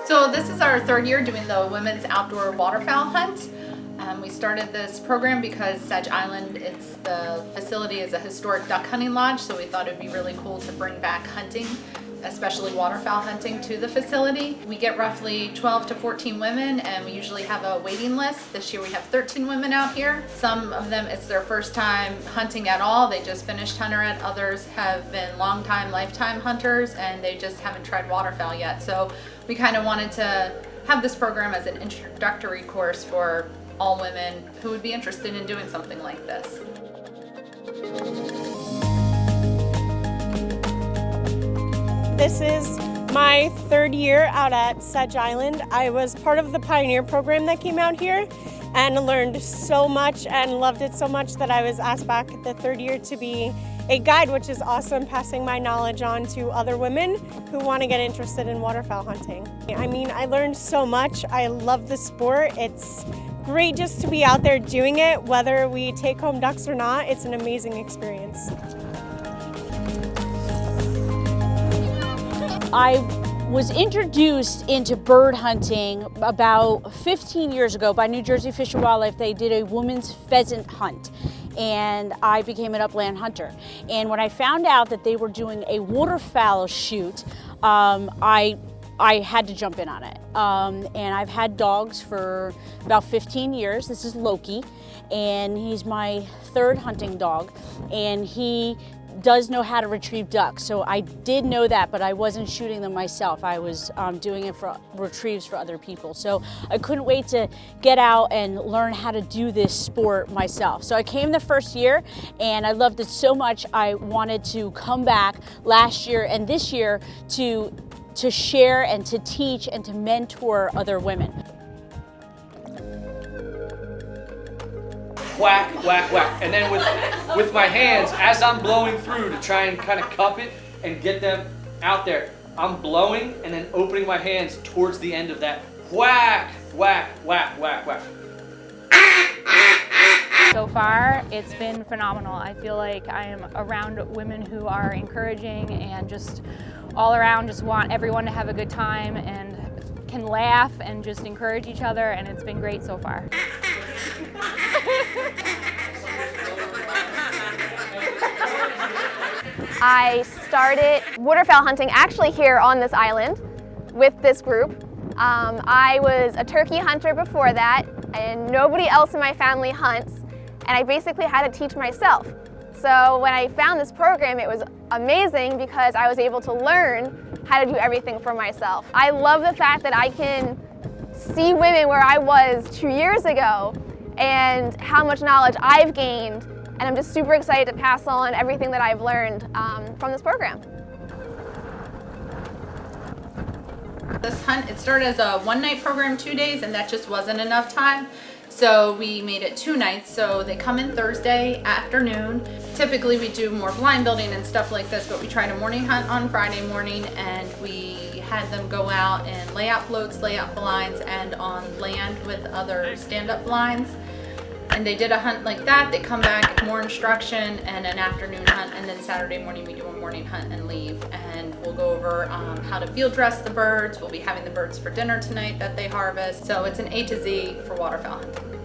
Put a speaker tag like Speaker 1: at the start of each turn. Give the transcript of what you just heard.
Speaker 1: So this is our third year doing the women's outdoor waterfowl hunt. We started this program because Sedge Island, the facility is a historic duck hunting lodge, so we thought it'd be really cool to bring back hunting, especially waterfowl hunting, to the facility. We get roughly 12 to 14 women, and we usually have a waiting list. This year we have 13 women out here. Some of them, it's their first time hunting at all. They just finished hunterette. Others have been long time, lifetime hunters, and they just haven't tried waterfowl yet. So we kind of wanted to have this program as an introductory course for all women who would be interested in doing something like this.
Speaker 2: This is my third year out at Sedge Island. I was part of the pioneer program that came out here and learned so much and loved it so much that I was asked back the third year to be a guide, which is awesome, passing my knowledge on to other women who want to get interested in waterfowl hunting. I mean, I learned so much. I love the sport. It's great just to be out there doing it, whether we take home ducks or not. It's an amazing experience.
Speaker 3: I was introduced into bird hunting about 15 years ago by New Jersey Fish and Wildlife. They did a women's pheasant hunt, and I became an upland hunter. And when I found out that they were doing a waterfowl shoot, I had to jump in on it. And I've had dogs for about 15 years. This is Loki, and he's my third hunting dog, and he does know how to retrieve ducks. So I did know that, but I wasn't shooting them myself. I was doing it for retrieves for other people. So I couldn't wait to get out and learn how to do this sport myself. So I came the first year and I loved it so much. I wanted to come back last year and this year to share and to teach and to mentor other women.
Speaker 4: Whack, whack, whack. And then with my hands, as I'm blowing through to try and kind of cup it and get them out there, I'm blowing and then opening my hands towards the end of that. Whack, whack, whack, whack, whack.
Speaker 5: So far, it's been phenomenal. I feel like I am around women who are encouraging and just all around just want everyone to have a good time and can laugh and just encourage each other, and it's been great so far.
Speaker 6: I started waterfowl hunting actually here on this island with this group. I was a turkey hunter before that, and nobody else in my family hunts, and I basically had to teach myself. So when I found this program, it was amazing because I was able to learn how to do everything for myself. I love the fact that I can see women where I was 2 years ago and how much knowledge I've gained, and I'm just super excited to pass on everything that I've learned from this program.
Speaker 1: This hunt, it started as a one-night program, 2 days, and that just wasn't enough time. So we made it 2 nights, so they come in Thursday afternoon. Typically we do more blind building and stuff like this, but we tried a morning hunt on Friday morning, and we had them go out and lay out floats, lay out blinds, and on land with other stand-up blinds. And they did a hunt like that. They come back, more instruction, and an afternoon hunt, and then Saturday morning we do a morning hunt and leave. And we'll go over how to field dress the birds. We'll be having the birds for dinner tonight that they harvest. So it's an A to Z for waterfowl hunting.